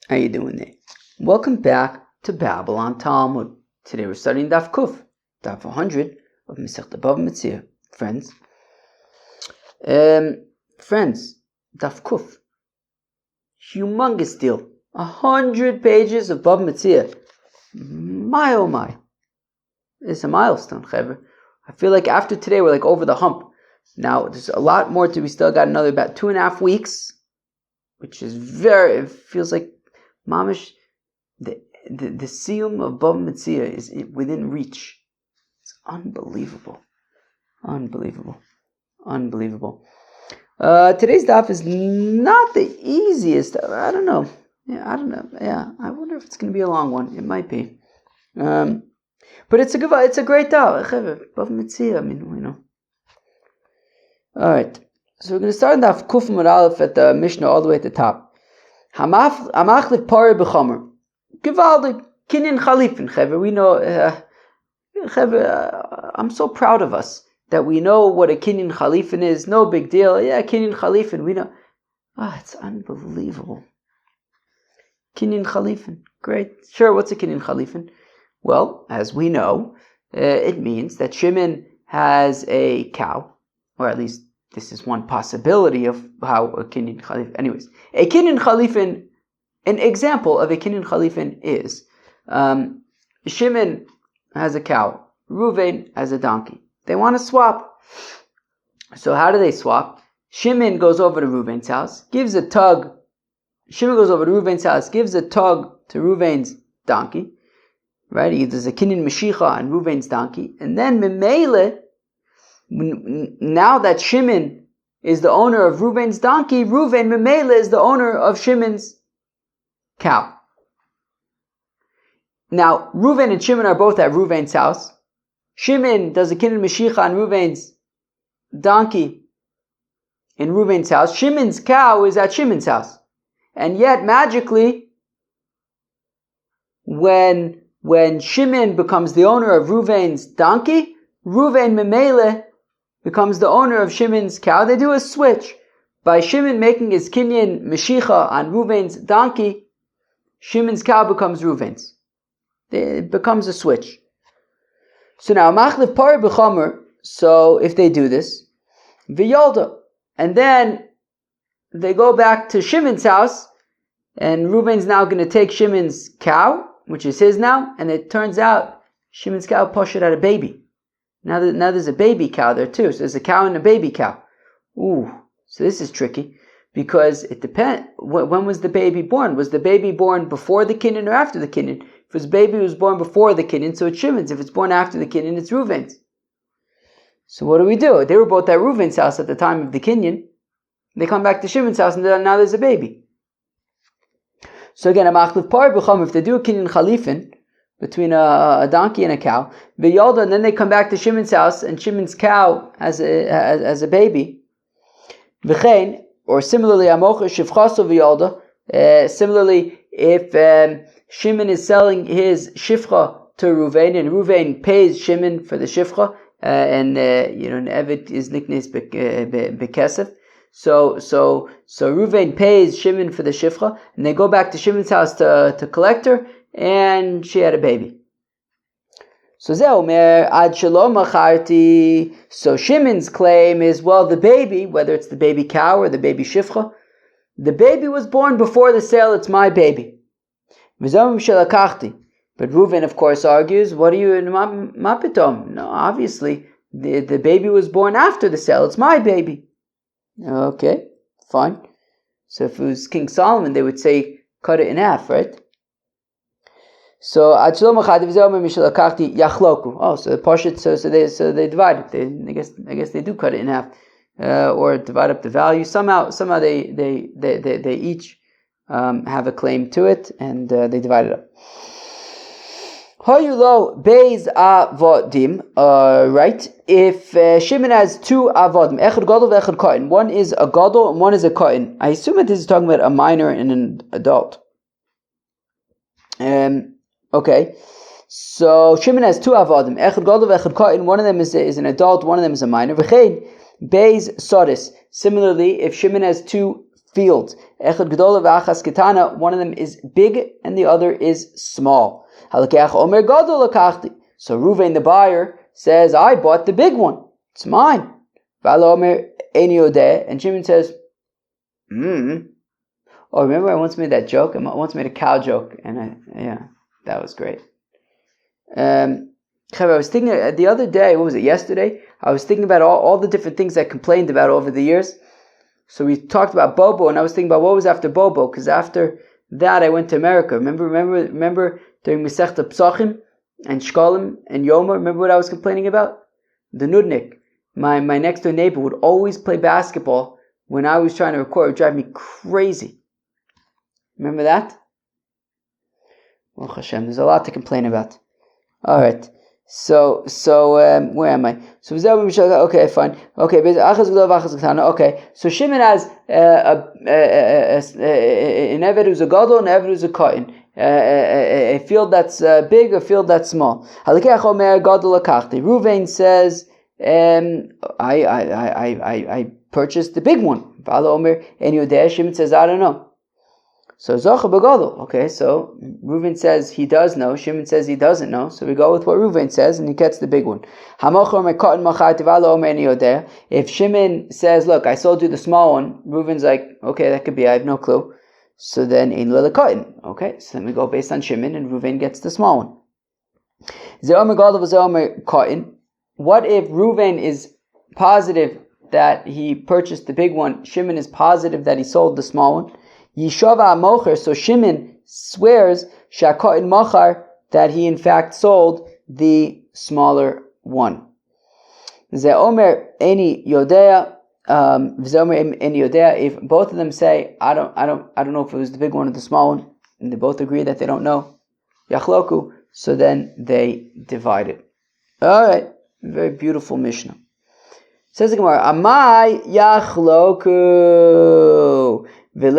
How you doing there? Welcome back to Babylon Talmud. Today we're studying Daf Kuf, Daf 100 of Masechta BavaMetzia. Friends, Daf Kuf, humongous deal. 100 pages of BavaMetzia. My oh my. It's a milestone, Chaver. I feel like after today we're like over the hump. Now there's a lot more to. We still got another about 2.5 weeks, which is it feels like mamish. The siyum of BavaMetzia is within reach. It's unbelievable. Today's daf is not the easiest. I don't know. I wonder if it's going to be a long one. It might be. But it's a great daf. BavaMetzia. I mean, All right. So we're going to start daf Kuf Mud Aleph at the Mishnah all the way at the top. Hamachlif pari b'chomer. Givaldik, kinyan chalifin, Chaver. We know, I'm so proud of us that we know what a kinyan chalifin is. No big deal. Yeah, kinyan chalifin. We know. It's unbelievable. Kinyan chalifin. Great. Sure, what's a kinyan chalifin? Well, as we know, it means that Shimon has a cow, or at least this is one possibility of how a kinyan chalifin. Anyways, a kinyan chalifin. An example of a kinyan chalifin is Shimon has a cow, Reuven has a donkey. They want to swap. So how do they swap? Shimon goes over to Reuven's house, gives a tug. Shimon goes over to Reuven's house, gives a tug to Reuven's donkey. Right? There's a kinyan meshicha on Reuven's donkey. And then Memele, now that Shimon is the owner of Reuven's donkey, Reuven Memele is the owner of Shimon's cow. Now, Reuven and Shimon are both at Reuven's house. Shimon does a kinyan meshicha on Reuven's donkey in Reuven's house. Shimon's cow is at Shimon's house. And yet, magically, when Shimon becomes the owner of Reuven's donkey, Reuven Memele becomes the owner of Shimon's cow. They do a switch. By Shimon making his kinyan meshicha on Reuven's donkey, Shimon's cow becomes Reuven's. It becomes a switch. So now, machlif pari b'chomer. So if they do this, v'yolda, and then they go back to Shimon's house, and Reuven's now going to take Shimon's cow, which is his now, and it turns out Shimon's cow poshed out a baby. Now there's a baby cow there too. So there's a cow and a baby cow. Ooh, so this is tricky. Because it depends. When was the baby born? Was the baby born before the kinyan or after the kinyan? If his baby was born before the kinyan, so it's Shimon's. If it's born after the kinyan, it's Reuven's. So what do? They were both at Reuven's house at the time of the kinyan. They come back to Shimon's house and now there's a baby. So again, if they do a kinyan chalifin between a donkey and a cow, v'yolda, and then they come back to Shimon's house and Shimon's cow has a baby. V'chein. Or similarly, similarly, if Shimon is selling his shifcha to Reuven, and Reuven pays Shimon for the shifcha, and an evet is nicknamed bekesef. So Reuven pays Shimon for the shifcha, and they go back to Shimon's house to collect her, and she had a baby. So Shimon's claim is, well, the baby, whether it's the baby cow or the baby shifcha, the baby was born before the sale, it's my baby. But Reuven, of course, argues, what are you in mapitom? No, obviously, the baby was born after the sale, it's my baby. Okay, fine. So if it was King Solomon, they would say, cut it in half, right? So so the Pashut, so they divide it. I guess they do cut it in half, or divide up the value. Somehow they each have a claim to it, and they divide it up. Hayulo beis avodim. Right? If Shimon has two avodim, echad gadol ve'echad kohen. One is a gadol and one is a kohen. I assume that this is talking about a minor and an adult. Okay, so Shimon has two avodim, echad gadol ve'echad kohen. One of them is an adult, one of them is a minor. V'chein beis sodis. Similarly, if Shimon has two fields. Echad gedola v'achas ketana. One of them is big and the other is small. Halakech omer gadol lakachti. So Ruvain the buyer says, I bought the big one. It's mine. V'alo omer eni odeh. And Shimon says, Oh, remember I once made that joke? I once made a cow joke. And that was great. I was thinking the other day, what was it, yesterday? I was thinking about all the different things I complained about over the years. So we talked about Bobo, and I was thinking about what was after Bobo, because after that I went to America. Remember during Masechta Psachim and Shkolim and Yoma, remember what I was complaining about? The Nudnik, my next door neighbor, would always play basketball when I was trying to record. It would drive me crazy. Remember that? Well, Hashem, there's a lot to complain about. All right. So where am I? So okay, fine. Okay, okay. So Shimon has an Eved who's a gadol, an Eved who's a kohen. A field that's big, a field that's small. Ruvain says, I purchased the big one. Shimon says, I don't know. So Zocha Begadol. Okay, so Reuven says he does know. Shimon says he doesn't know. So we go with what Reuven says, and he gets the big one. If Shimon says, "Look, I sold you the small one," Reuven's like, "Okay, that could be. I have no clue." So then in Lila Cotton. Okay, so then we go based on Shimon, and Reuven gets the small one. What if Reuven is positive that he purchased the big one? Shimon is positive that he sold the small one. Yishava Mocher, so Shimon swears Shakotin Mochar that he in fact sold the smaller one. Ze Omer Eni Yodea, if both of them say I don't know if it was the big one or the small one, and they both agree that they don't know, Yachloku, so then they divide it. Alright, very beautiful Mishnah. Says the Gemara, Amai Yachloku. Okay,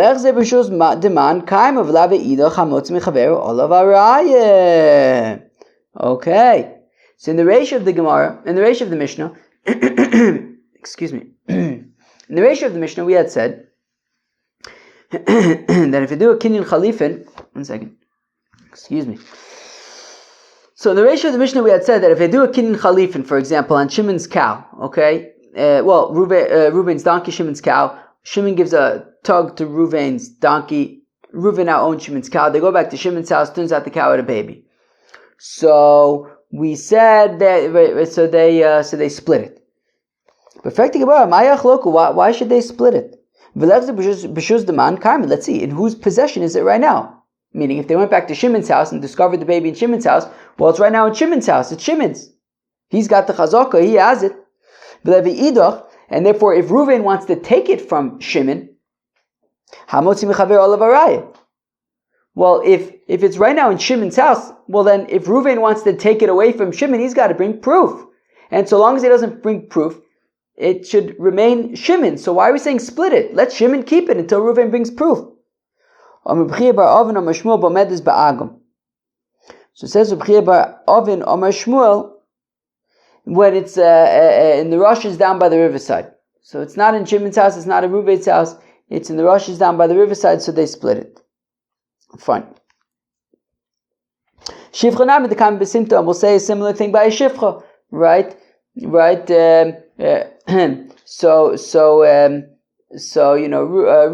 so in the ratio of the Gemara, in the ratio of the Mishnah, excuse me, in the ratio of the Mishnah we had said that if you do a kinyan chalifin, one second, excuse me. So in the ratio of the Mishnah we had said that if you do a kinyan chalifin, for example, on Shimon's cow, okay, Reuven's donkey, Shimon's cow, Shimon gives a tug to Reuven's donkey. Reuven now owns Shimon's cow. They go back to Shimon's house. Turns out the cow had a baby. So we said that. So they split it. But why should they split it? Let's see, in whose possession is it right now? Meaning, if they went back to Shimon's house and discovered the baby in Shimon's house, well, it's right now in Shimon's house. It's Shimon's. He's got the chazaka. He has it. And therefore, if Reuven wants to take it from Shimon, well, if it's right now in Shimon's house, well then, if Reuven wants to take it away from Shimon, he's got to bring proof. And so long as he doesn't bring proof, it should remain Shimon. So why are we saying split it? Let Shimon keep it until Reuven brings proof. So it says Reb Bar Ovin Omer Shmuel, when it's in the rushes down by the riverside. So it's not in Shimon's house, it's not in Reuven's house, it's in the rushes down by the riverside, so they split it. Fine. Shifcha Nami, the Kam Besimta, we'll say a similar thing by a Shifcha, right? So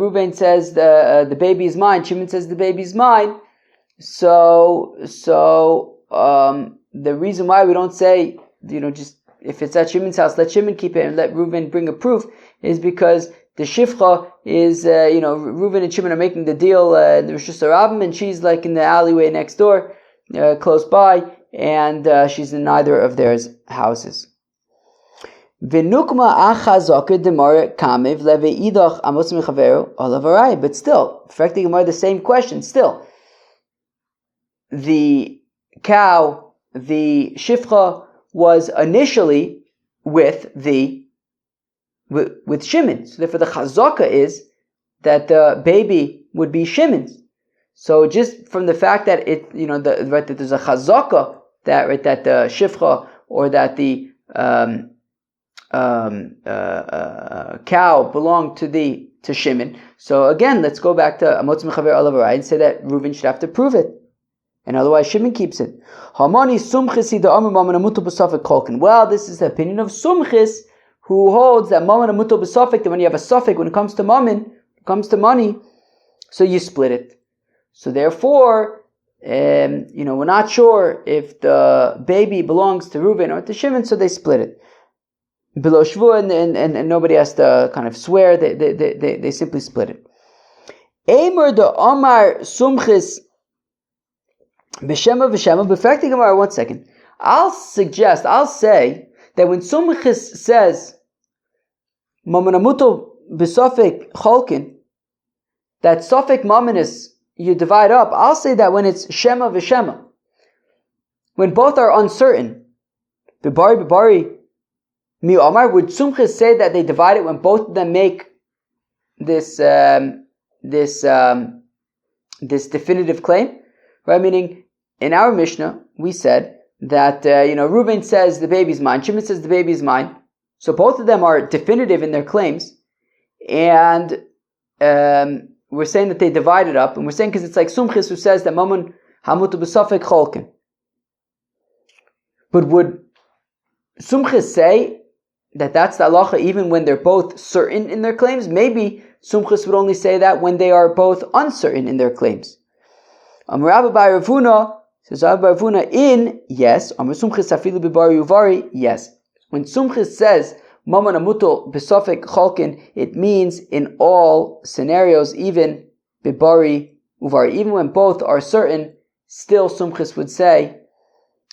Reuven says the baby is mine, Shimon says the baby is mine. So the reason why we don't say, just if it's at Shimon's house, let Shimon keep it and let Reuven bring a proof, is because the Shifcha is, Reuven and Shimon are making the deal, the Rosh Hashanah, and she's like in the alleyway next door, close by, and she's in neither of their houses. But still, affecting Gemara the same question, still. The cow, the Shifcha, was initially with Shimon. So therefore the chazaka is that the baby would be Shimon's. So just from the fact that that there's a chazaka that the Shifcha or that the cow belonged to the to Shimon. So again, let's go back to Amotz Mechaver Alav Arai and say that Reuven should have to prove it. And otherwise Shimon keeps it. Hamani Sumchis the Amar Maman Amuto B'Safek Cholkin. Well, this is the opinion of Sumchis, who holds that Maman Amuto B'Safek, that when you have a suffix, when it comes to Mammon, it comes to money, so you split it. So therefore, we're not sure if the baby belongs to Reuven or to Shimon, so they split it. Below Shvu, and nobody has to kind of swear, they simply split it. Eimer de Omar Sumchis B'Shema V'Shema, B'Fekti Gemara, 1 second. I'll say that when Sumchis says Mamanamuto B'Safek Cholkin, that Safek Mamanis you divide up, I'll say that when it's Shema V'Shema, when both are uncertain, B'Bari Mi Omar, would Sumchis say that they divide it when both of them make this definitive claim? Right? Meaning, in our Mishnah, we said that Reuven says the baby's mine, Shimon says the baby's mine. So both of them are definitive in their claims, and we're saying that they divide it up, and we're saying because it's like Sumchis who says that Mammon Hamutu B'Safek Cholkin. But would Sumchis say that that's the halacha even when they're both certain in their claims? Maybe Sumchis would only say that when they are both uncertain in their claims. Rabbi Ravuna says, Rabbi Ravuna in, yes. Amar Sumchis afilu b'bari uvari, yes. When Sumchis says Mammon Amuto B'Safek Cholkin, it means in all scenarios, even b'bari uvari, even when both are certain, still Sumchis would say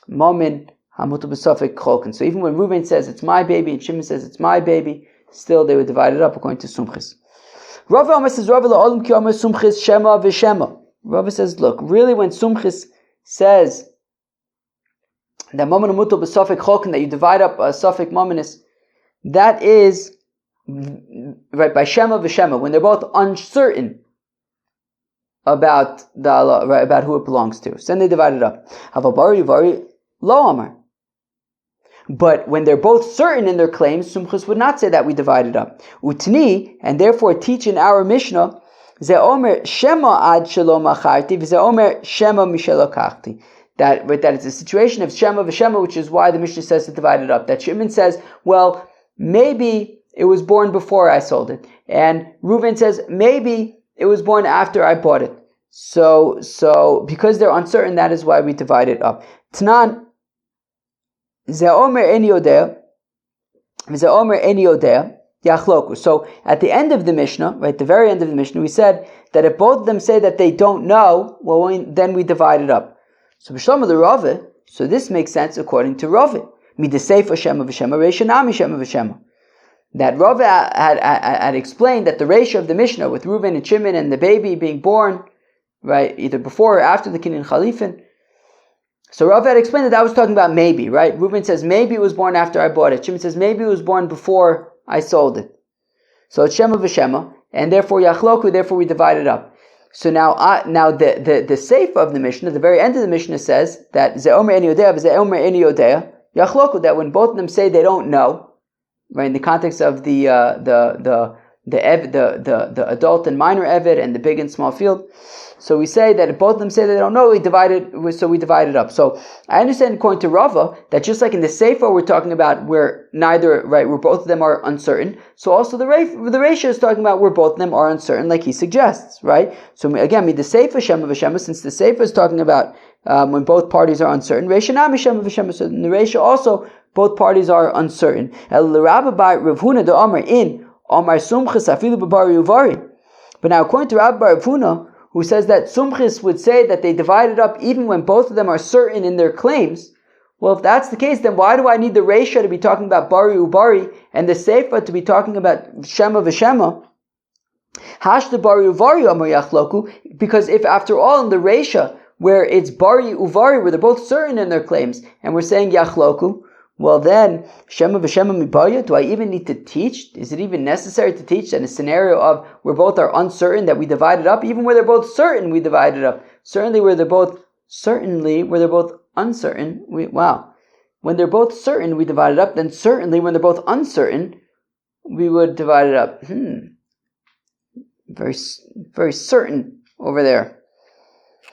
Mammon Hamutu B'Safek Cholkin. So even when Reuven says it's my baby and Shimon says it's my baby, still they would divide it up according to Sumchis. Rava Amar says, Rava la'olam ki Amar Sumchis Shema v'Shema. Rava says, look, really when Sumchis says that Mammon Amuto B'Safek Cholkin, that you divide up a Safek Mammonis, that is right by Shema v'Shema, when they're both uncertain about about who it belongs to. So then they divide it up. Havabari Vari Lo Amar. But when they're both certain in their claims, Sumchis would not say that we divide it up. Utni, and therefore teach in our Mishnah, Ze Omer Shema ad shelo macharti, v'ze Omer Shema mishelo kachti. That it's a situation of Shema v'Shema, which is why the Mishnah says to divide it up. That Shimon says, well, maybe it was born before I sold it. And Reuven says, maybe it was born after I bought it. So because they're uncertain, that is why we divide it up. Tnan, Ze Omer eni yodea, v'ze Omer eni yodea, Yachloku. So at the end of the Mishnah, right, the very end of the Mishnah, we said that if both of them say that they don't know, well, then we divide it up. So B'Shlomo the Rava, so this makes sense according to Rava. Midaseifa Shema v'Shema, Reisha Nami Shema v'Shema. That Rava had explained that the Reisha of the Mishnah with Reuven and Shimon and the baby being born, right, either before or after the Kinyan Chalifin. So Rava had explained that was talking about maybe, right? Reuven says maybe it was born after I bought it. Shimon says maybe it was born before I sold it. So it's Shema v'Shema, and therefore Yachloku, therefore we divide it up. So now the Seif of the Mishnah, the very end of the Mishnah says that Ze Omer eni yodea v'ze Omer eni yodea, Yachloku, that when both of them say they don't know, right, in the context of the adult and minor Eved and the big and small field. So we say that if both of them say they don't know, we divide it up. So I understand according to Rava that just like in the Sefer we're talking about where both of them are uncertain, so also the Reisha is talking about where both of them are uncertain, like he suggests, right? So again, the Sefer Shema v'Shema, since the Sefer is talking about when both parties are uncertain, Reisha Nami Shema v'Shema, so in the Reisha also both parties are uncertain. El Rabbi Rav Huna the Amar in Amar Sumchis afilu b'bari uvari. But now according to Rabbi Rav Huna, who says that Sumchis would say that they divide it up even when both of them are certain in their claims. Well, if that's the case, then why do I need the Reisha to be talking about Bari Ubari and the Seifa to be talking about Shema v'Shema? Hashda Bari Uvari Amar Yachloku, because if after all in the Reisha, where it's Bari Uvari, where they're both certain in their claims, and we're saying Yachloku, well then, Shema v'Shema mibaya, do I even need to teach? Is it even necessary to teach in a scenario of where both are uncertain that we divide it up? Even where they're both certain, we divide it up. Certainly where they're both uncertain, when they're both certain, we divide it up. Then certainly when they're both uncertain, we would divide it up. very, very certain over there.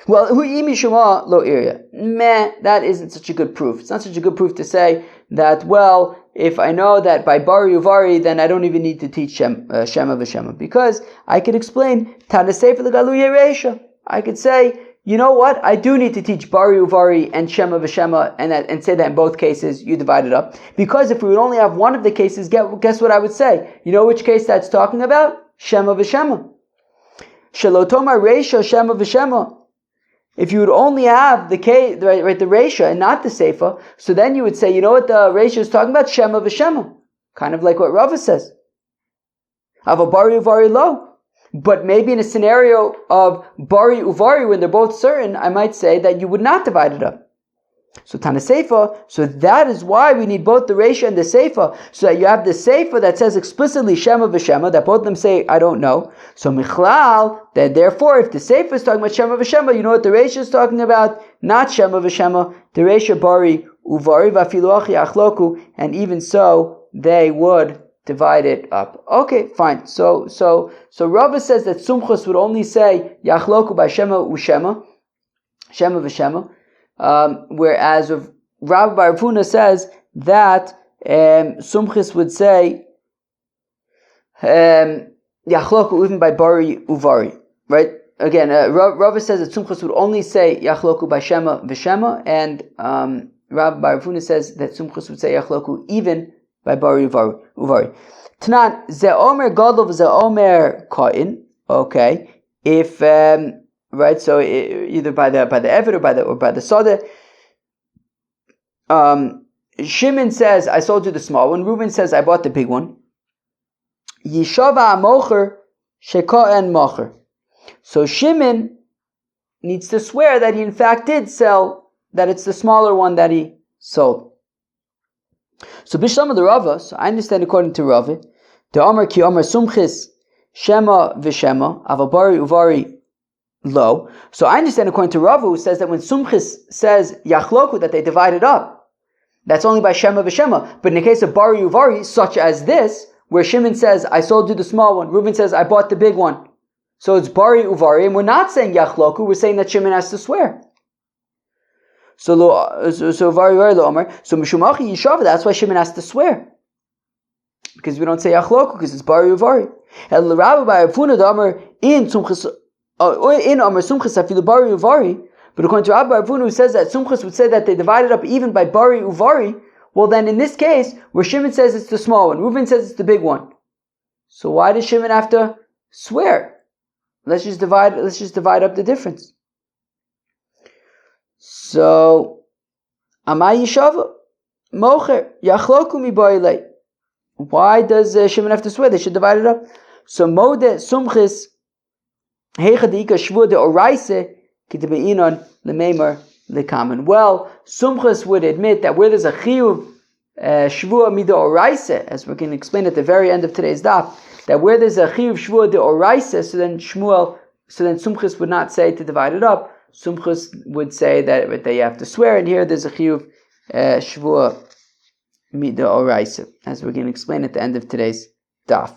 Well, lo area. Meh, that isn't such a good proof. It's not such a good proof to say that, well, if I know that by Bari Uvari, then I don't even need to teach Shema V'Shema. Because I could explain, Tana Sefer L'Galu Yereisha. I could say, you know what? I do need to teach Bari Uvari and Shema V'Shema and say that in both cases you divide it up. Because if we would only have one of the cases, guess what I would say? You know which case that's talking about? Shema V'Shema. Shalotoma Reisha Shema V'Shema. If you would only have the case, right, the Reisha and not the Seifa, so then you would say, you know what the Reisha is talking about? Shema V'Shema. Kind of like what Rava says. Have a Bari Uvari Lo. But maybe in a scenario of Bari Uvari, when they're both certain, I might say that you would not divide it up. So Tana Seifa, so that is why we need both the Reisha and the Seifa, so that you have the Seifa that says explicitly Shema V'Shema, that both of them say, I don't know. So Michlal, that therefore, if the Seifa is talking about Shema V'Shema, you know what the Reisha is talking about? Not Shema V'Shema, the Reisha Bari Uvari V'afilu Achi Achloku, and even so, they would divide it up. Okay, fine. So Rava says that Sumchus would only say Yachloku by Shema U'Shema, Shema V'Shema, whereas Rabbi Bar Huna says that Sumchis would say Yachloku even by Bari Uvari, right? Again, Rava says that Sumchis would only say Yachloku by Shema V'Shema, and Rabbi Bar Huna says that Sumchis would say Yachloku even by Bari Uvari. Tanan Ze Omer Gadol Ze Omer Kain. Okay, if right, so either by the Eved or by the Sada. Shimon says, I sold you the small one. Reuben says, I bought the big one. Yishava Amocher Sheka'en Mocher. So Shimon needs to swear that he in fact did sell, that it's the smaller one that he sold. So Bishlam of the Rava, so I understand according to Rava, the Omer Ki Omer Sumchis Shema V'Shema Avabari Uvari Lo. So I understand according to Rava, who says that when Sumchis says Yachloku, that they divide it up, that's only by Shema V'Shema. But in the case of Bari Uvari, such as this, where Shimon says, I sold you the small one, Reuben says, I bought the big one. So it's Bari Uvari, and we're not saying Yachloku, we're saying that Shimon has to swear. So Vari Lo Omer, so Mishumachi Yishava, that's why Shimon has to swear. Because we don't say Yachloku, because it's Bari Uvari. And Rabbi Bar Huna the Omer in Sumchis in Omer Sumchis afilu Bari Uvari, but according to Rabbi Bar Huna, who says that Sumchis would say that they divided up even by Bari Uvari, well then in this case, where Shimon says it's the small one, Reuven says it's the big one, so why does Shimon have to swear? Let's just divide up the difference. So Amay Yishava Mocher Yachloku mi Bailei. Why does Shimon have to swear? They should divide it up. So Mode Sumchis Heicha Deika Shvua de Oraise Kitebeinon Lemeimer Lekamen. Well, Sumchis would admit that where there's a Chiyuv Shvua Mida Oraise, as we're going to explain at the very end of today's daf, that where there's a Chiyuv Shvua de Oraise, so then Sumchis would not say to divide it up. Sumchis would say that you have to swear, and here there's a Chiyuv Shvua Mida Oraise, as we're going to explain at the end of today's daf.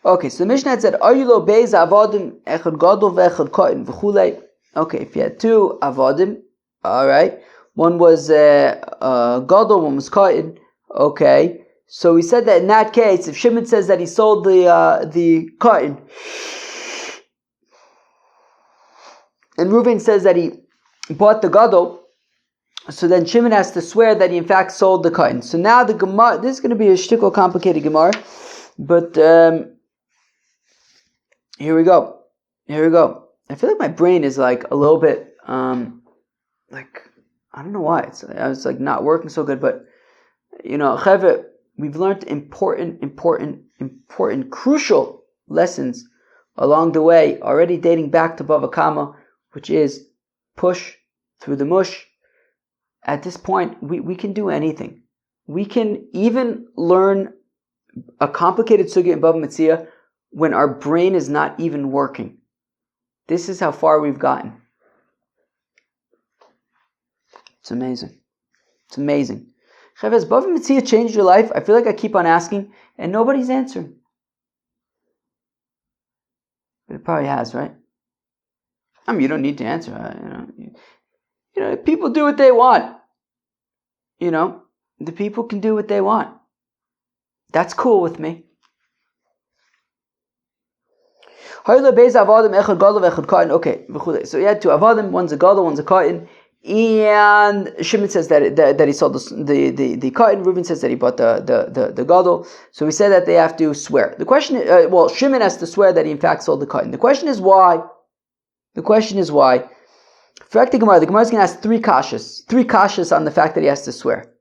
Okay, so the Mishnah had said, Ayulo Beis Avodim Echad Gadol ve'Echad Kain v'chulei. Okay, if you had two Avodim, alright, one was Gadol, one was Kain. Okay, so we said that in that case, if Shimon says that he sold the Kain, and Reuven says that he bought the Gadol, so then Shimon has to swear that he in fact sold the Kain. So now the Gemara, this is going to be a shtickle complicated Gemara, but here we go. I feel like my brain is like a little bit, like, I don't know why. I was like not working so good, but, you know, Cheveh, we've learned important, crucial lessons along the way, already dating back to Bava Kama, which is push through the mush. At this point, we can do anything. We can even learn a complicated sugya in BavaMetzia when our brain is not even working. This is how far we've gotten. It's amazing. Has BavaMetzia changed your life? I feel like I keep on asking and nobody's answering. But It probably has, right? I mean, you don't need to answer. People do what they want. The people can do what they want. That's cool with me. Okay, so you had two avadim, one's a gadol, one's a katan, and Shimon says that he sold the katan. Reuven says that he bought the gadol. So we said that they have to swear. The question, Shimon has to swear that he in fact sold the katan. The question is why. The fact, the Gemara is going to ask three kashas on the fact that he has to swear.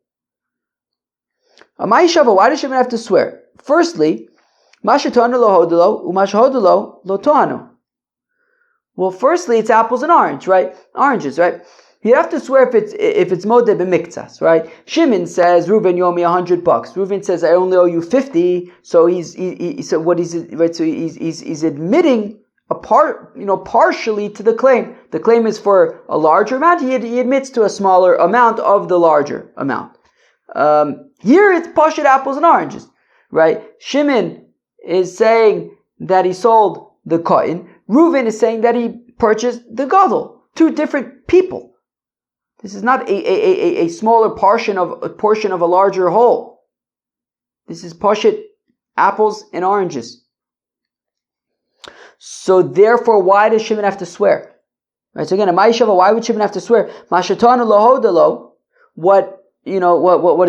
Why does Shimon have to swear? Firstly, well, firstly, it's apples and oranges, right? You have to swear if it's modeh b'miktsas, right? Shimon says, Reuven, you owe me $100. Reuven says, I only owe you 50. So he's admitting a part, partially to the claim. The claim is for a larger amount. He admits to a smaller amount of the larger amount. Here it's pashut apples and oranges, right? Shimon is saying that he sold the katan. Reuven is saying that he purchased the gadol. Two different people. This is not a smaller portion of a larger whole. This is pashut apples and oranges. So therefore, why does Shimon have to swear? Right. So again, why would Shimon have to swear? Mashatanu lohodalo. What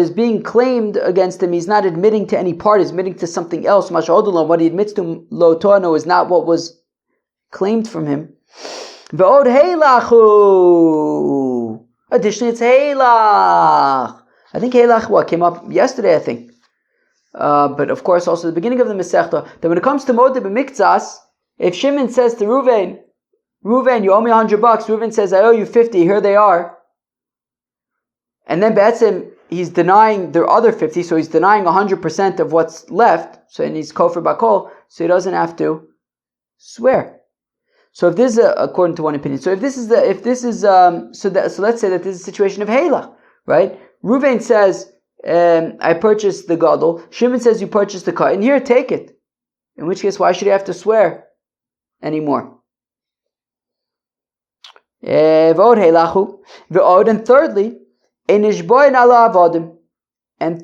is being claimed against him, he's not admitting to any part, he's admitting to something else. Mashatanu, what he admits to lo toano is not what was claimed from him. Ve'od heilachu. Additionally, it's heilach. I think heilach came up yesterday, I think. But of course, also the beginning of the Masechta, that when it comes to modeh b'miktsas, if Shimon says to Reuven, you owe me $100, Reuven says, I owe you 50, here they are. And then Be'etzim, he's denying their other 50, so he's denying 100% of what's left, so and he's kofar bakol, so he doesn't have to swear. So if this is according to one opinion, so let's say that this is a situation of Heilah, right? Reuven says, I purchased the gadol. Shimon says you purchased the katan. Here, take it. In which case, why should he have to swear anymore? And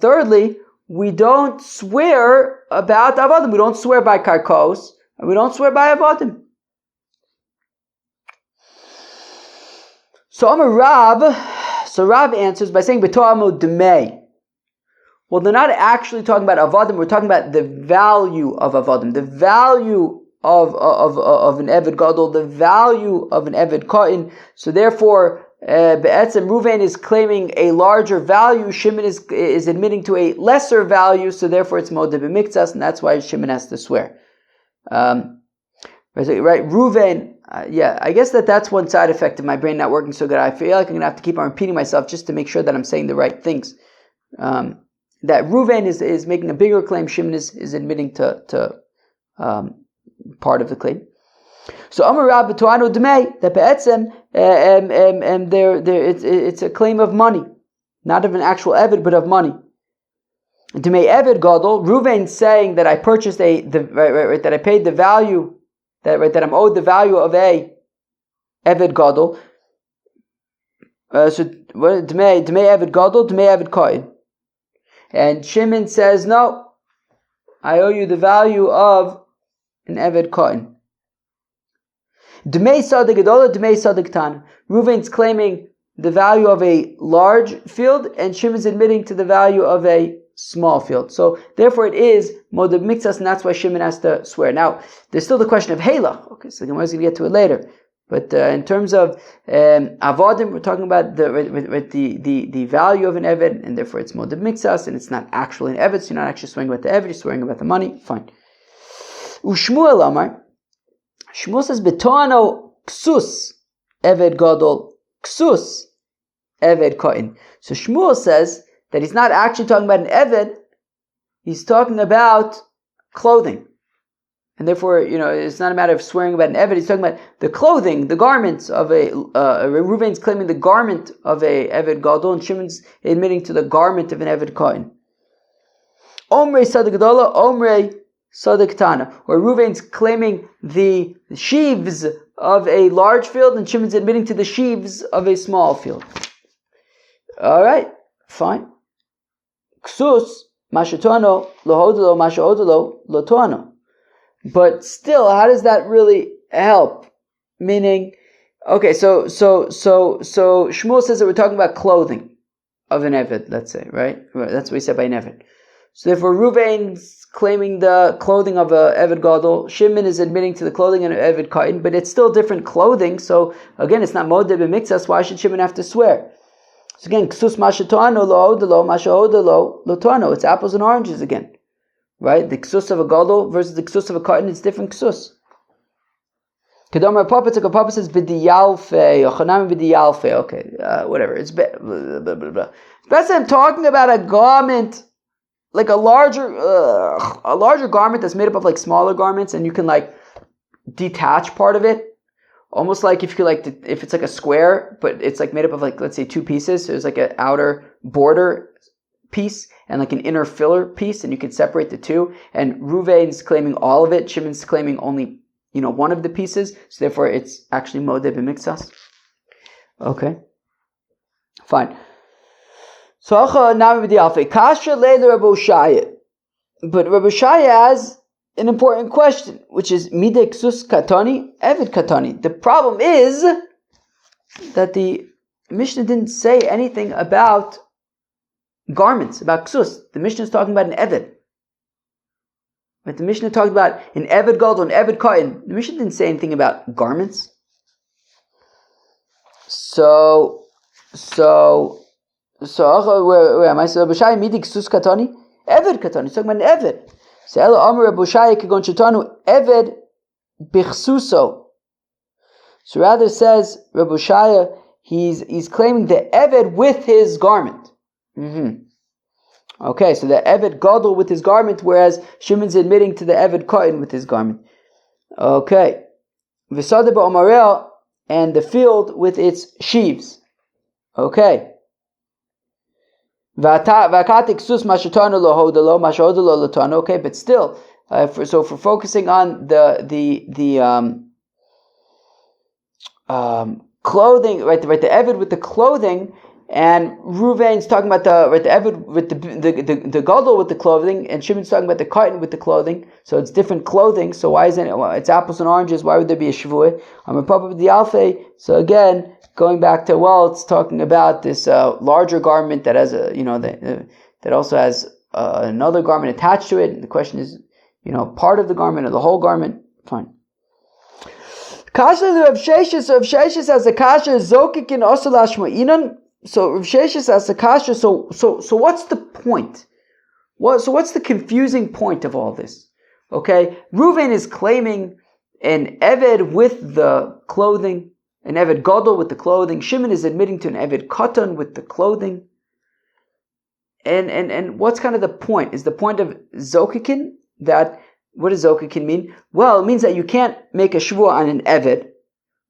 thirdly, we don't swear about avadim. We don't swear by karkos, and we don't swear by avadim. So Rav answers by saying b'to'amu demei. Well, they're not actually talking about avadim. We're talking about the value of avadim, the value of an eved gadol, the value of an eved katan. So therefore, Be'etzem Reuven is claiming a larger value. Shimon is admitting to a lesser value. So therefore, it's modeh b'miktsas, and that's why Shimon has to swear. Right? Reuven. I guess that's one side effect of my brain not working so good. I feel like I'm going to have to keep on repeating myself just to make sure that I'm saying the right things. That Reuven is making a bigger claim. Shimon is admitting to part of the claim. So Amar Rab B'To'anu D'mei, that Be'etzem it's a claim of money, not of an actual eved, but of money. D'mei eved gadol. Reuven saying that I purchased that I paid the value. That I'm owed the value of a eved gadol. So D'mei eved gadol, D'mei eved katan. And Shimon says, no, I owe you the value of an eved katan. D'mei sadik gadola, D'mei sadik tan. Reuven's claiming the value of a large field, and Shimon's admitting to the value of a small field. So therefore it is modeh b'miktsas, and that's why Shimon has to swear. Now, there's still the question of Heilah. Okay, so the Gemara is going to get to it later. But in terms of avodim, we're talking about the value of an eved, and therefore it's modeh b'miktsas, and it's not actually an eved, so you're not actually swearing about the eved, you're swearing about the money. Fine. Ushmuel Amar. Shmuel says, Betoano ksus eved gadol, ksus eved katan. So Shmuel says that he's not actually talking about an eved, he's talking about clothing. And therefore, it's not a matter of swearing about an eved, he's talking about the clothing, the garments of Reuven's claiming the garment of a eved gadol, and Shimon's admitting to the garment of an eved katan. Omrei sadik gadola, Omrei Sadiktana. Or Ruvain's claiming the sheaves of a large field, and Shimon's admitting to the sheaves of a small field. Alright, fine. Ksus, Mashatano, Lohodolo, Mashaodolo, Lotuano. But still, how does that really help? Meaning, okay, so Shmuel says that we're talking about clothing of an Eved, let's say, right? That's what he said by an Eved. So therefore, Ruvain's claiming the clothing of a Eved Gadol, Shimon is admitting to the clothing of an Eved Katan, but it's still different clothing, so again, it's not Modeh BeMitzas, why should Shimon have to swear? So again, Ksus Mashatano, Lo'odelo, Mashaodelo, Lotuano, it's apples and oranges again. Right? The Ksus of a Gadol versus the Ksus of a Katan, it's different Ksus. Kedamar Papa, it's like a Papa says, B'diyalfe, Ochanami B'diyalfe, okay, whatever, it's blah, blah, blah, blah. That's I'm talking about a garment, like a larger garment that's made up of like smaller garments, and you can like detach part of it, almost like if you could if it's like a square, but it's like made up of like, let's say 2 pieces, so there's like an outer border piece and like an inner filler piece, and you can separate the two, and Ruvain's claiming all of it, Shimon's claiming only, one of the pieces, so therefore it's actually Modeh BeMitzas. Okay. Fine. So now with the Alfei Kasha Leila Rabbi Shaya. But Rabbi Shaya has an important question, which is Midei Ksus Katani, Eved Katani. The problem is that the Mishnah didn't say anything about garments, about Ksus. The Mishnah is talking about an Eved. But the Mishnah talked about an Eved Gadol, an Eved Katan. The Mishnah didn't say anything about garments. So where am I? So Rabbi Shaya Midei Ksus Katani, Eved Katani. He's talking about an Eved. So Elo Amar Rabbi Shaya Kagon Shetanu Eved Bichsuso. So rather says Rabbi Shaya, he's claiming the Eved with his garment. Okay, so the Eved Gadol with his garment, whereas Shimon's admitting to the Eved Katan with his garment. Okay. V'sadeh ba'omarel, and the field with its sheaves. Okay. Okay, but still, for focusing on the clothing, right? The Eved with the clothing, and Ruvain's talking about the Eved with the Gadol with the clothing, and Shimon's talking about the Katan with the clothing. So it's different clothing. So why isn't it? Well, it's apples and oranges. Why would there be a Shavuot? I'm a Papa with the Alfei. So again, going back to it's talking about this larger garment that has that also has another garment attached to it. And the question is, part of the garment or the whole garment. Fine. Kasha of Sheshis has a kasha zokik in osalashma'inan. So Rav Sheshis asks a kasha. So what's the point? What's the confusing point of all this? Okay, Ruvain is claiming an Eved with the clothing, an Eved Gadol with the clothing. Shimon is admitting to an Eved Katan with the clothing. And what's kind of the point? Is the point of Zokikin that, what does Zokikin mean? Well, it means that you can't make a shvua on an Eved,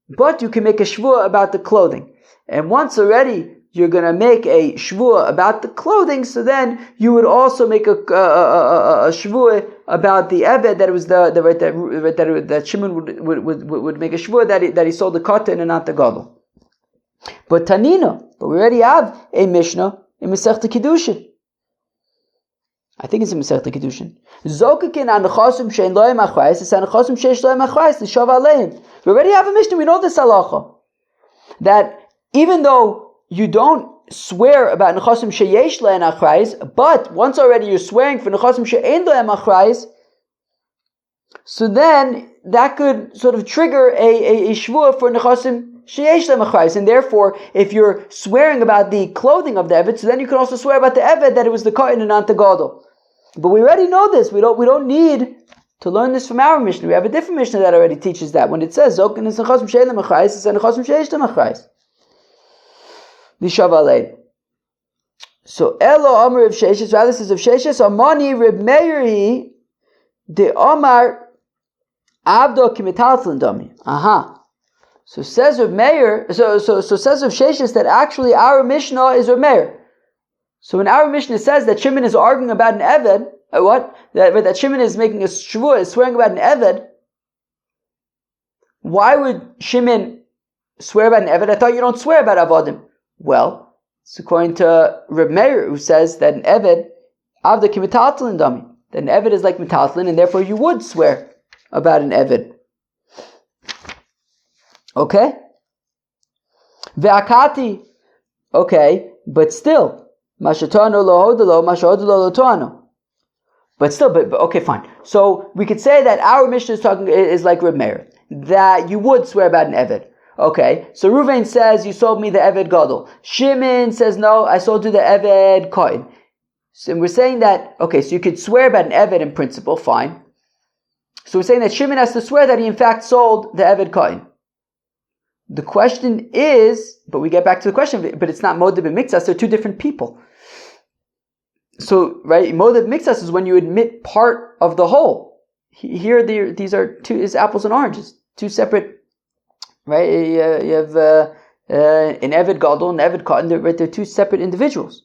but you can make a shvua about the clothing. And once already you're going to make a shvua about the clothing, so then you would also make a shvua about the Eved, that it was that Shimon would make a shvua that he sold the Katan and not the Gadol. But Tanina, we already have a Mishnah in Masechta Kiddushin. I think it's in Masechta Kiddushin. Zokakin an nechasim shein loyim achrayis, it's an nechasim sheish loyim achrayis, l'shav aleim. We already have a Mishnah, we know this halacha. That even though you don't swear about nechasim sheyesh loyim achrayis, but once already you're swearing for nechasim she'ein loyim achrayis, so then that could sort of trigger a shvua for nechasim sheyesh loyim achrayis, and therefore, if you're swearing about the clothing of the Eved, so then you can also swear about the Eved that it was the Katan and not the Gadol. But we already know this. We don't need to learn this from our Mishnah. We have a different Mishnah that already teaches that. When it says Zokin is nechasim she'ein loyim achrayis, it's nechasim sheyesh loyim achrayis. L'shav aleim. So Elo Amar Rav Sheshes, rather says Rav Sheshes, Amani Reb Meiri de Omar Abdo Kimitaltlin Dami. Aha. So says Rav Meir, so says Rav Sheshes that actually our Mishnah is Rav Meir. So when our Mishnah says that Shimon is arguing about an Eved, what? That Shimon is making a shvuah, is swearing about an Eved. Why would Shimon swear about an Eved? I thought you don't swear about Avodim. Well, it's according to Reb Meir, who says that an Eved, Avda ki metaltlin dami, that an Eved is like metaltlin, and therefore you would swear about an Eved. Okay? Ve'akati, okay, but still, mashatano lo hodelo, mashodelo lo toano. But still, but okay, fine. So we could say that our Mishnah is like Reb Meir, that you would swear about an Eved. Okay, so Ruvain says, you sold me the Eved Gadol. Shimon says, no, I sold you the Eved Kohen. So we're saying that, okay, so you could swear about an Eved in principle, fine. So we're saying that Shimon has to swear that he in fact sold the Eved Kohen. The question is, but we get back to the question, but it's not Modeh b'Miktsas, they're two different people. So, right, Modeh b'Miktsas is when you admit part of the whole. Here, these are two, is apples and oranges, two separate. Right, you have an Eved Gadol and an Eved Kohen. They're two separate individuals.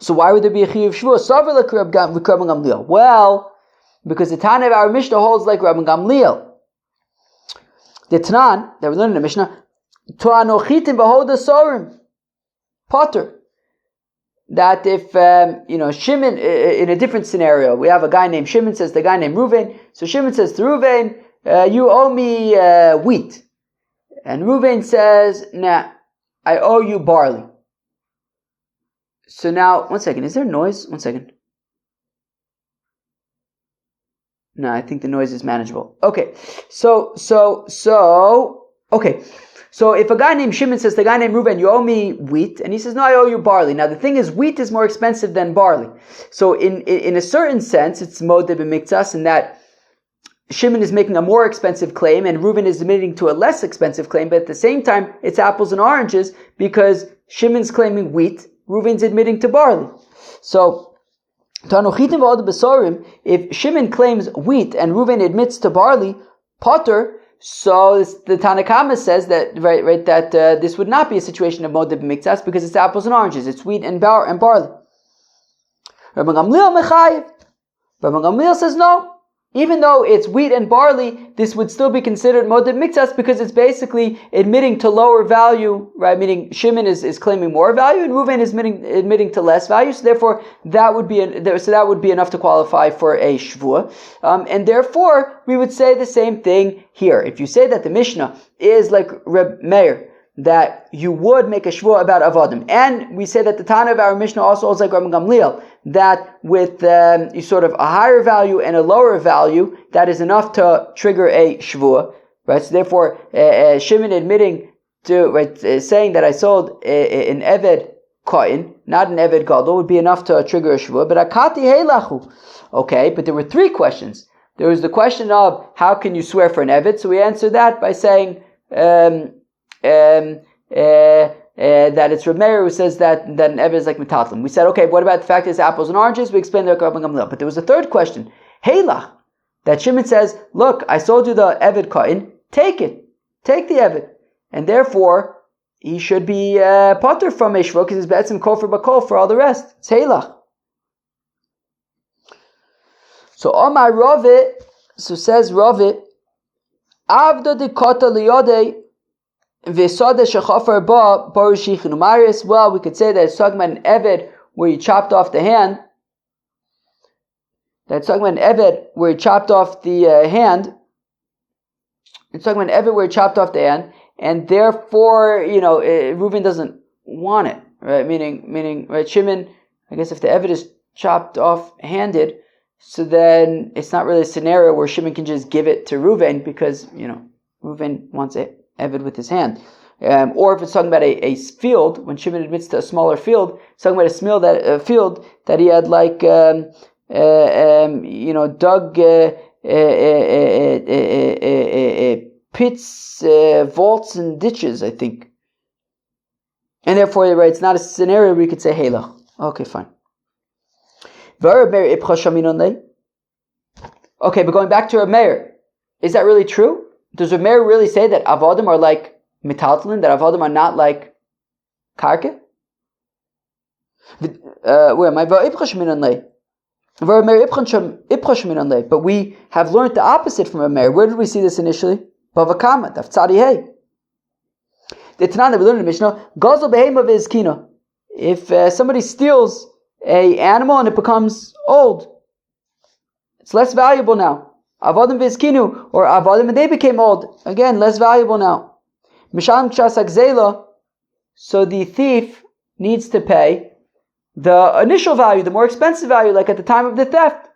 So why would there be a chiyuv shvuah? Well, because the Tana of our Mishnah holds like Rabban Gamliel. The Tanan that we learned in the Mishnah, To'anochitim b'hoda sorim, Potter. That if Shimon, in a different scenario, we have a guy named Shimon says to the guy named Ruvain. So Shimon says to Ruvain, you owe me wheat. And Ruvain says, nah, I owe you barley. So now, one second, is there noise? One second. No, I think the noise is manageable. Okay, so if a guy named Shimon says to the guy named Ruvain, you owe me wheat, and he says, no, I owe you barley. Now the thing is, wheat is more expensive than barley. So in a certain sense, it's Modeh b'Miktsas, in that Shimon is making a more expensive claim and Reuven is admitting to a less expensive claim, but at the same time, it's apples and oranges because Shimon's claiming wheat, Reuven's admitting to barley. So, if Shimon claims wheat and Reuven admits to barley, Potter, so the Tanakama says that that this would not be a situation of Modeh b'Miktsas because it's apples and oranges, it's wheat and barley. Rabban Gamliel says no. Even though it's wheat and barley, this would still be considered Modeh b'Miktsas because it's basically admitting to lower value, right? Meaning Shimon is claiming more value and Reuven is admitting to less value. So therefore, that would be enough to qualify for a shvuah. And therefore, we would say the same thing here. If you say that the Mishnah is like Reb Meir, that you would make a shvuah about avodim, and we say that the Tana of our Mishnah also holds like Rabban Gamliel, that with sort of a higher value and a lower value, that is enough to trigger a shvuah, right? So therefore, Shimon admitting to saying that I sold an Eved Kohen, not an Eved Gadol, would be enough to trigger a shvuah. But akati heilachu, okay. But there were three questions. There was the question of how can you swear for an Eved? So we answered that by saying that it's Reb Meir who says that an Eved is like metatlim. We said, okay, what about the fact that it's apples and oranges? We explained that Rabban Gamliel. But there was a third question, Heilach, that Shimon says, look, I sold you the Eved Kohen, take it, take the Eved, and therefore he should be potter from a shvuah because he's be'etzim kofar b'kol for all the rest. It's Heilach. So Omar Ravit, so says Ravit, Avda de kota liyodei. Well, we could say that it's talking about an Eved where you chopped off the hand. That's talking about an Eved where you chopped off the hand. It's talking about an Eved where you chopped off the hand, and therefore, Reuven doesn't want it, right? Meaning, right? Shimon, I guess if the Eved is chopped off handed, so then it's not really a scenario where Shimon can just give it to Reuven because Reuven wants it. Eved with his hand. Or if it's talking about a field, when Shimon admits to a smaller field, it's talking about a field that he had dug pits, vaults, and ditches, I think. And therefore, right, it's not a scenario where you could say Heilach. Okay, fine. Okay, but going back to Reb Meir, is that really true? Does Reb Meir really say that avodim are like metaltlin, that avodim are not like karka? Where am I? But we have learned the opposite from Rav Meir. Where did we see this initially? Bava Kama, Daf Tzadi Hey. The Tanan that we learned in the Mishnah, Gazel behema v'izkina. If somebody steals a animal and it becomes old, it's less valuable now. Avodim v'izkinu, or avodim and they became old, again less valuable now. Mishalim k'shasak zela, so the thief needs to pay the initial value, the more expensive value, like at the time of the theft.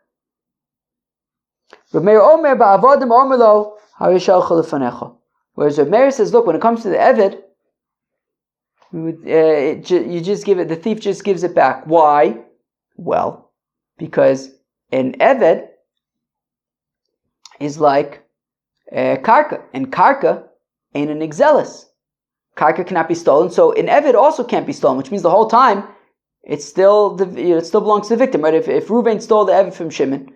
Rav Meir Omer ba'avodim omer lo harishal chalefanecha. Whereas Rav Meir says, look, when it comes to the eved, you just give it. The thief just gives it back. Why? Well, because an eved is like karka, and karka ain't an exelis. Karka cannot be stolen, so an eved also can't be stolen, which means the whole time it still belongs to the victim, right? If Reuven stole the eved from Shimon,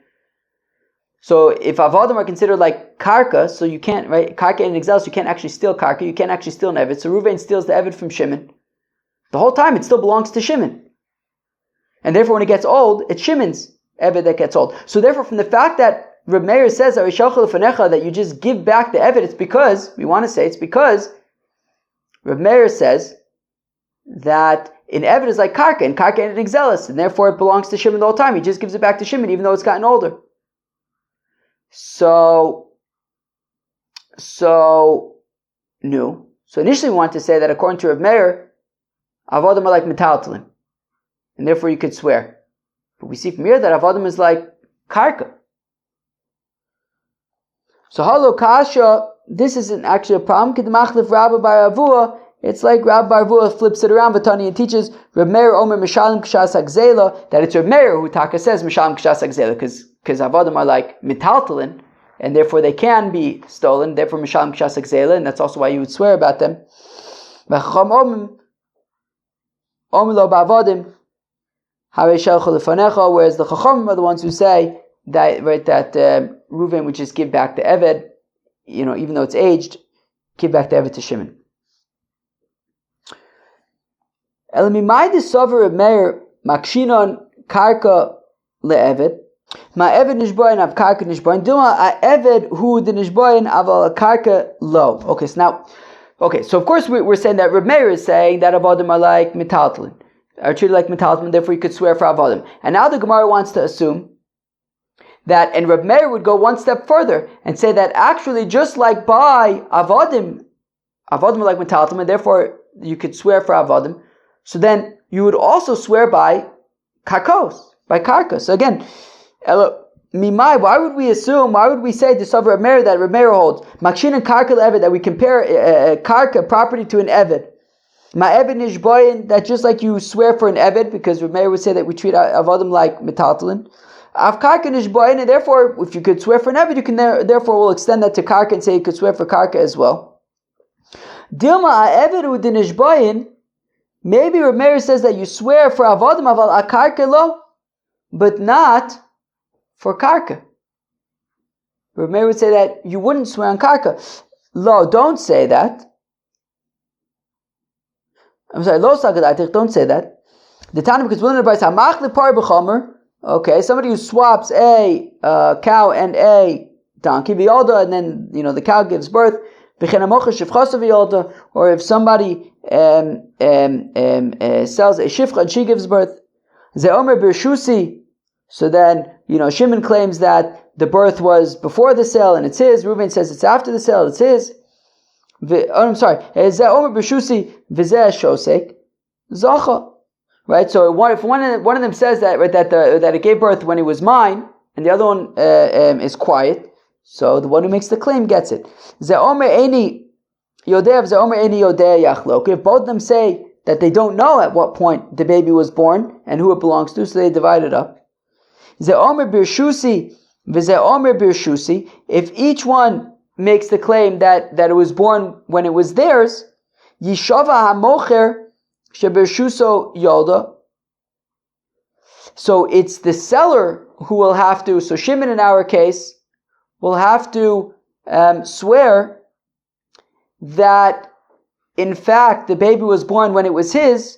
so if avodim are considered like karka, so you can't, right? Karka and exelis, you can't actually steal karka, you can't actually steal an eved. So Reuven steals the eved from Shimon. The whole time it still belongs to Shimon, and therefore when it gets old, it's Shimon's eved that gets old. So therefore, from the fact that Reb Meir says that you just give back the eved, it's because Reb Meir says that an eved is like karka, and karka ain't an exelis, and therefore it belongs to Shimon the whole time. He just gives it back to Shimon, even though it's gotten older. So initially we want to say that according to Reb Meir, avodim are like metaltalin, and therefore you could swear. But we see from here that avodim is like karka. So halo kasha, this isn't actually a problem. K'demachlif Rabbi Bar Avua, it's like Rabbi Bar Avua flips it around, Vatani, and teaches Reb Meir Omer Mishalim K'shas Hagzela, that it's Reb Meir who Taka says Mishalim K'shas Hagzela, because avodim are like metaltalin, and therefore they can be stolen, therefore Mishalim K'shas Hagzela, and that's also why you would swear about them. V'chacham Omer lo ba'avodim harei shelcha lefanecha, whereas the Chachamim are the ones who say that, right, that Reuven would just give back the eved, even though it's aged, give back the eved to Shimon. Elamimai desaver Reb Meir makshinon karka leeved. Ma eved nishboyin av karka nishboyin. Duma a eved hu de nishboyin aval karka lo. So of course we're saying that Reb Meir is saying that avodim are like metaltalin, are treated like metaltalin, therefore you could swear for avodim. And now the Gemara wants to assume that, and Reb Meir would go one step further and say that actually just like by avodim are like metaltalin, and therefore you could swear for avodim. So then you would also swear by karkos, by karka. So again, why would we say to Savar Reb Meir that Reb Meir holds makshin and karka eved, that we compare karka property to an eved? Ma eved nishboyin, that just like you swear for an eved, because Reb Meir would say that we treat avodim like metaltalin. Av karka nishboyin, and therefore if you could swear for an eved, you can therefore we'll extend that to karka and say you could swear for karka as well. Dilma a eved u de nishboyin. Maybe Reb Meir says that you swear for avodim aval akarka lo, but not for karka. Reb Meir would say that you wouldn't swear on karka. Lo, don't say that. I'm sorry, lo sagadatik, don't say that. The Tana, because we're in the Bryce, hamach lepar b'chomer. Okay, somebody who swaps a cow and a donkey, v'yolda, and then the cow gives birth. Or if somebody sells a shifcha and she gives birth, so then Shimon claims that the birth was before the sale and it's his. Reuven says it's after the sale, it's his. I'm sorry, right? So if one of them says that, right, that it gave birth when it was mine, and the other one is quiet, so the one who makes the claim gets it. If both of them say that they don't know at what point the baby was born and who it belongs to, so they divide it up. If each one makes the claim that it was born when it was theirs, so it's the seller who will have to, so Shimon in our case will have to swear that in fact the baby was born when it was his,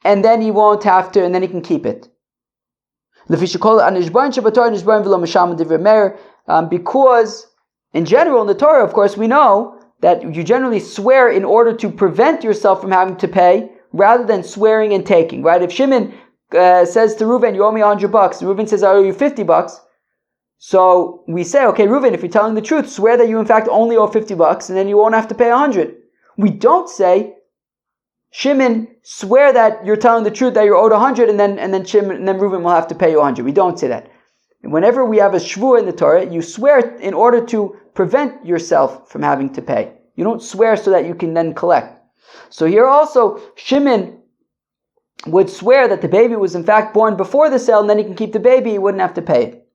and then he won't have to, and then he can keep it. Because in general in the Torah, of course, we know that you generally swear in order to prevent yourself from having to pay, rather than swearing and taking. Right? If Shimon says to Reuven, "You owe me $100," and Reuven says, "I owe you $50." So we say, "Okay, Reuven, if you're telling the truth, swear that you in fact only owe $50, and then you won't have to pay 100." We don't say, "Shimon, swear that you're telling the truth, that you're owed 100, and then Reuven will have to pay you 100." We don't say that. Whenever we have a shvuah in the Torah, you swear in order to prevent yourself from having to pay. You don't swear so that you can then collect. So here also, Shimon would swear that the baby was in fact born before the sale, and then he can keep the baby, he wouldn't have to pay it.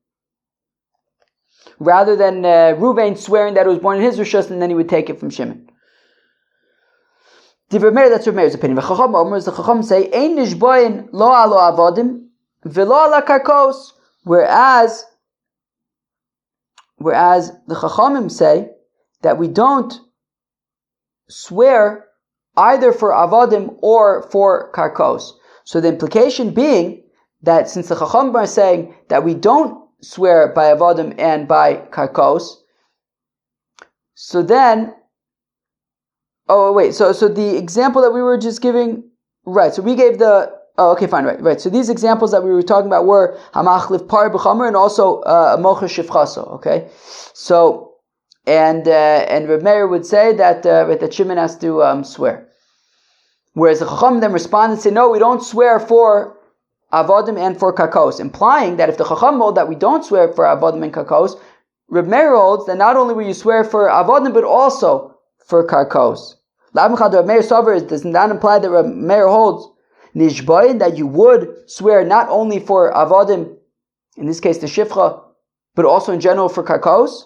Rather than Reuven swearing that it was born in his rishus, and then he would take it from Shimon. That's Rav Meir's opinion. The Chacham say, "Ein nishboyin lo alo avodim v'lo ala karkos." Whereas the Chachamim say that we don't swear either for avodim or for karkos. So the implication being that since the Chachamim are saying that we don't swear by avodim and by karkos, so then, so the example that we were just giving, right, so we gave right. So these examples that we were talking about were hamachlif par b'chamer and also mocha shifchaso, okay? So, and Rav Meir would say that Shimon has to swear. Whereas the Chacham then respond and say, no, we don't swear for avodim and for karkos, implying that if the Chacham hold that we don't swear for avodim and karkos, Rav Meir holds that not only will you swear for avodim, but also for karkos. Rav Meir Sover does not imply that Rav Meir holds nishbayin, that you would swear not only for avodim, in this case the shifcha, but also in general for karkos.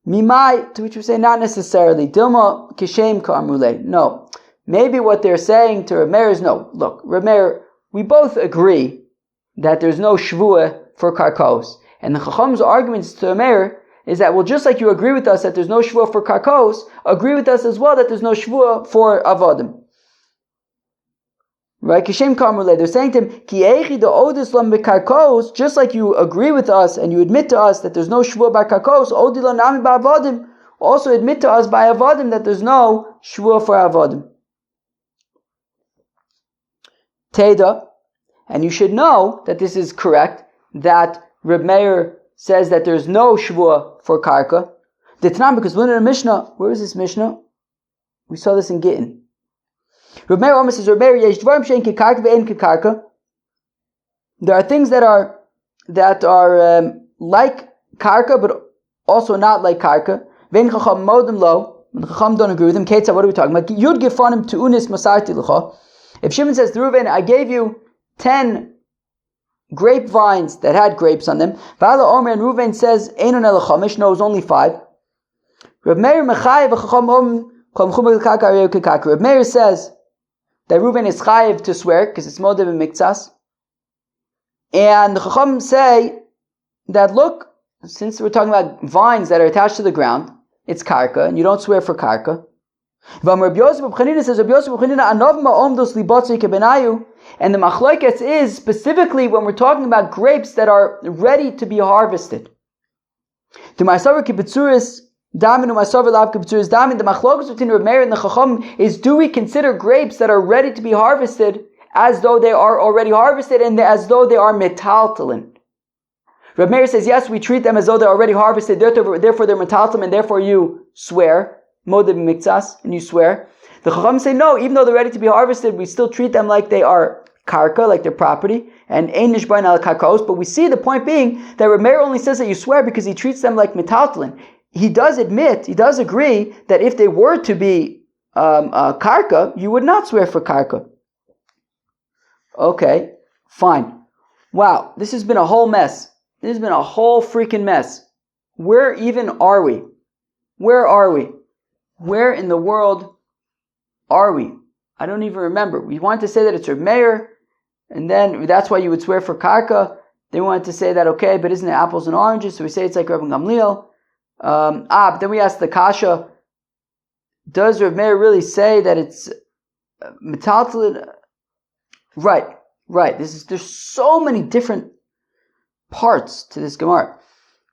Mimai, to which we say not necessarily. Dilma kishem ka'amrulei. No. Maybe what they're saying to Rav Meir is, no, look, Rav Meir, we both agree that there's no shvuah for karkos. And the Chacham's arguments to Rav Meir is that, well, just like you agree with us that there's no shvuah for karkos, agree with us as well that there's no shvuah for avodim. Right? Kishem Kamrule, they're saying to him, Ki eichi the odis lam bekarkos, just like you agree with us and you admit to us that there's no shvuah by karkos, odi lo nami ba'avodim, also admit to us by avodim that there's no shvuah for avodim. Teda, and you should know that this is correct, that Reb Meir says that there's no shvuah for karka. Ditnan, because we're in a Mishnah. Where is this Mishnah? We saw this in Gittin. Reb Meir almost says, Reb Meir, yesh dvarim she'en kikarka ve'en kikarka. There are things that are like karka, but also not like karka. Ve'en chacham modem lo. When the chacham don't agree with him, Ketzah, what are we talking about? Yud gifanim to unis masarti l'cha. If Shimon says to Reuven, I gave you 10 grapevines that had grapes on them, V'ala Omer, and Reuven says, Einon el chamish, no, it was only 5. Reb Meir mechayev v'chacham om chom chumel kaka areu kekaka. Reb Meir says that Reuven is chayev to swear, because it's modeh b'miktsas. And the chacham say that, look, since we're talking about vines that are attached to the ground, it's karka, and you don't swear for karka. Rabbi Yosef B'Chanina says, Rabbi Yosef B'Chanina, Anov ma'omdos libotzei kebenayu, and the machlokes is specifically when we're talking about grapes that are ready to be harvested. To ma'asaver kibitzuris damin, to ma'asaver lav kibitzuris damin, the machlokes between Reb Meir and the Chacham is, do we consider grapes that are ready to be harvested as though they are already harvested and as though they are metaltalin? Reb Meir says, yes, we treat them as though they're already harvested, therefore they're metaltalin, and therefore you swear. Modeh b'miktsas, and you swear. The Chacham say no, even though they're ready to be harvested, we still treat them like they are karka, like their property, and ein nishbayin al karkos. But we see the point being that Reb Meir only says that you swear because he treats them like metaltalin. He does agree that if they were to be karka, you would not swear for karka. Okay, fine. Wow, this has been a whole mess. This has been a whole freaking mess. Where even are we? Where are we? Where in the world are we? I don't even remember. We wanted to say that it's Reb Meir, and then that's why you would swear for karka. They wanted to say that, okay, but isn't it apples and oranges? So we say it's like Reb Gamliel. But then we asked the kasha, does Reb Meir really say that it's metaltalin? Right. Right. There's so many different parts to this Gemara.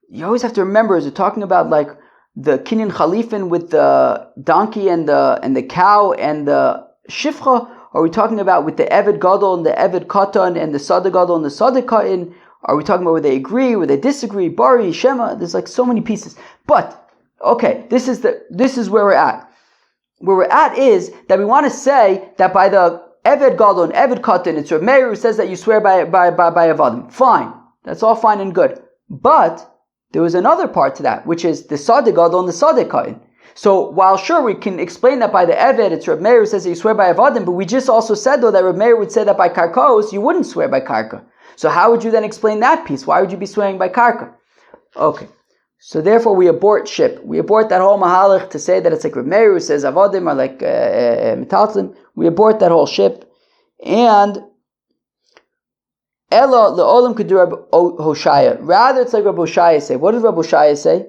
You always have to remember, is it talking about like the Kinyan Khalifin with the donkey and the cow and the Shifcha? Or are we talking about with the Eved Gadol and the Eved Katan and the Sada Gadol and the Sada Katan? Are we talking about where they agree, where they disagree? Bari, Shema, there's like so many pieces. But, okay, this is where we're at. Where we're at is that we want to say that by the Eved Gadol and Eved Katan, it's Rav Meir who says that you swear by Avadim. Fine. That's all fine and good. But there was another part to that, which is the Sada Gadol and the Sada Katan. So while sure we can explain that by the Eved, it's Rav Meir who says that you swear by Avadim, but we just also said though that Rav Meir would say that by Karkos you wouldn't swear by Karka. So how would you then explain that piece? Why would you be swearing by Karka? Okay. So therefore we abort ship. We abort that whole mahalach to say that it's like Rav Meir who says Avadim are like Metaltlim. We abort that whole ship. And Ella le'olam could do Rabbi Hoshaya. Rather it's like Rabbi Hoshaya say. What does Rabbi Hoshaya say?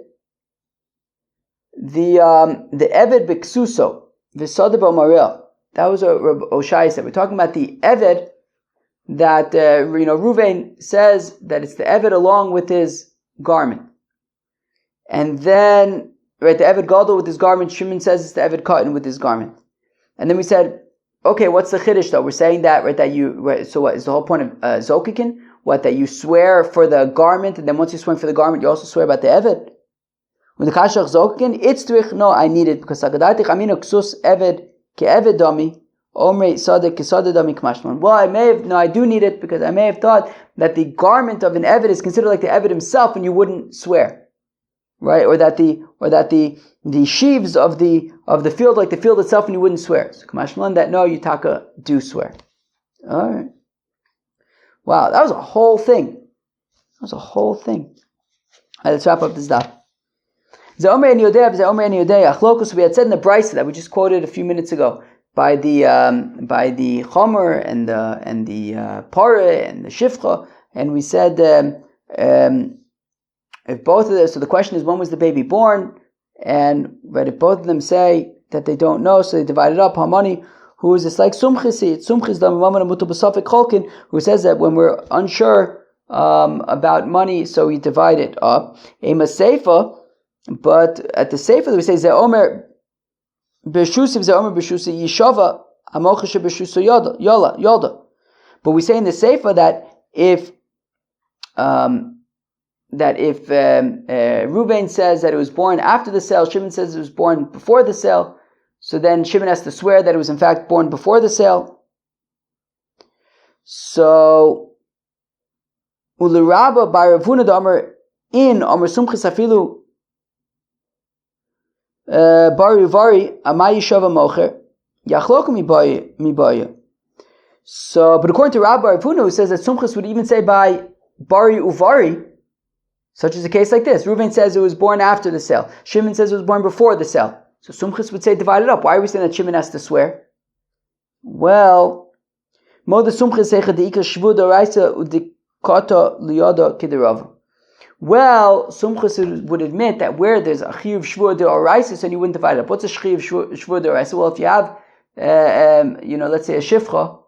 The Eved Biksuso, V'Sada B'Marel. That was what Rabbi Hoshaya said. We're talking about the Eved that, Ruvain says that it's the Eved along with his garment. And then, right, the Eved Gadol with his garment, Shimon says it's the Eved Katan with his garment. And then we said, okay, what's the Chiddush though? We're saying that, right, so what is the whole point of Zokikin? What, that you swear for the garment, and then once you swear for the garment, you also swear about the Eved? When the Kashach Zokikin, it's Twich, no, I need it, because Sagadatik Amino Ksus Eved Ke Eved Dami, Omre Sadek Ke Sadek Dami Kmashman. Well, I do need it, because I may have thought that the garment of an Eved is considered like the Eved himself, and you wouldn't swear. Right, or that the sheaves of the field like the field itself, and you wouldn't swear. So Kamashmalan that no, you taka do swear. All right. Wow, that was a whole thing. All right, let's wrap up this daf. We had said in the Brisa that we just quoted a few minutes ago by the chomer and the pareh and the shifcha, and we said. If both of them, so the question is, when was the baby born? And right, if both of them say that they don't know, so they divide it up. How many? Who is this like Sumchisi? Sumchis Cholkin, who says that when we're unsure about money, so we divide it up. Ema Seifa, but at the Seifa we say Zeomer Beshusiv Zeomer Beshusi Yishava Amochasha Beshuso Yoda. But we say in the Seifa that if Ruvain says that it was born after the sale, Shimon says it was born before the sale, so then Shimon has to swear that it was in fact born before the sale. So, Uliraba by Ravuna Damar in Amar Sumchis Afilu Bari Vari Amayi Shava Mocher Yachloku Mibaya. So, but according to Rabbi Ravuna, who says that Sumchis would even say by Bari Uvari, such as a case like this. Reuven says it was born after the sale. Shimon says it was born before the sale. So Sumchis would say divide it up. Why are we saying that Shimon has to swear? Well, Moda Sumchis secha deika shvu d'oraisa udikata liyada kiderava. Well, Sumchis would admit that where there's a chiyuv shvu d'oraisa, so you wouldn't divide it up. What's a chiyuv shvu d'oraisa? Well, if you have, let's say a shifcha,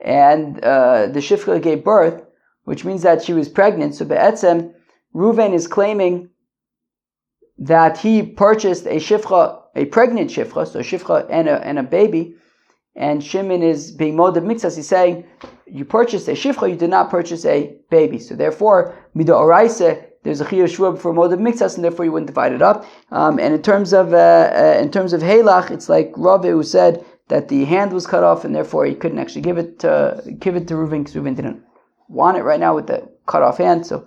and the shifcha gave birth, which means that she was pregnant, so be'etzem, Reuven is claiming that he purchased a shifcha, a pregnant shifcha, so a shifcha and a baby, and Shimon is being moed mitzvahs. He's saying, you purchased a shifcha, you did not purchase a baby. So therefore, mida oraisa, there's a chiyuv shvuah for moed mitzvahs, and therefore you wouldn't divide it up. And in terms of halach, it's like Rav who said that the hand was cut off, and therefore he couldn't actually give it to Reuven, because Reuven didn't want it right now with the cut off hand. So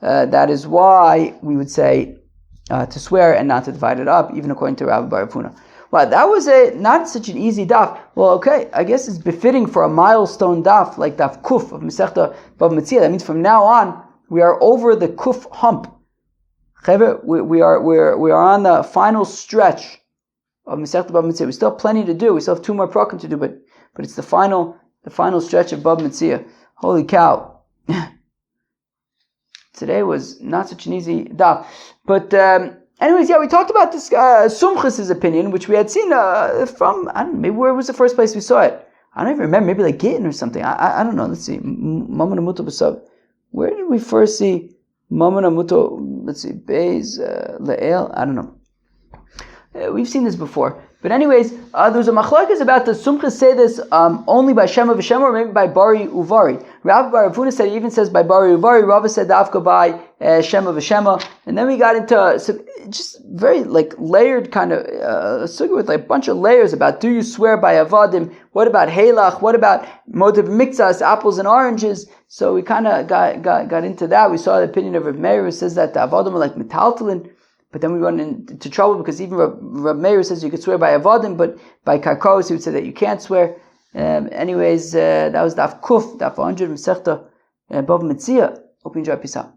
that is why we would say to swear and not to divide it up, even according to Rabbi Barafuna. Well, that was not such an easy daf. Well, okay, I guess it's befitting for a milestone daf like daf kuf of Masechta BavaMetzia. That means from now on we are over the kuf hump. We are on the final stretch of Masechta BavaMetzia. We still have plenty to do. We still have 2 more prakim to do, but it's the final stretch of BavaMetzia. Holy cow! Today was not such an easy daf. But anyways, we talked about this Sumchis' opinion, which we had seen from, I don't know, maybe where was the first place we saw it? I don't even remember, maybe like Gittin or something. I don't know. Let's see. Mamona Muto B'Sav. Where did we first see Mamona Muto? Let's see. Beis Le'el. I don't know. We've seen this before. But anyways, there's a machlokes about the Sumchas say this only by Shema v'Shema or maybe by Bari Uvari. Rav Bar Avuna said he even says by Bari Uvari. Rava said Dafka by Shema v'Shema. And then we got into just very like layered kind of sugya with like a bunch of layers about do you swear by Avadim? What about Halach? What about motiv mixas, apples and oranges? So we kind of got into that. We saw the opinion of Rav Meir who says that the Avadim are like metaltalin. But then we run into trouble because even Rav Meir says you could swear by Avadim, but by Karkos he would say that you can't swear. Anyways, that was Daf Kuf, Daf 100 Mesechta BavaMetzia. Hope you enjoy. Peace out.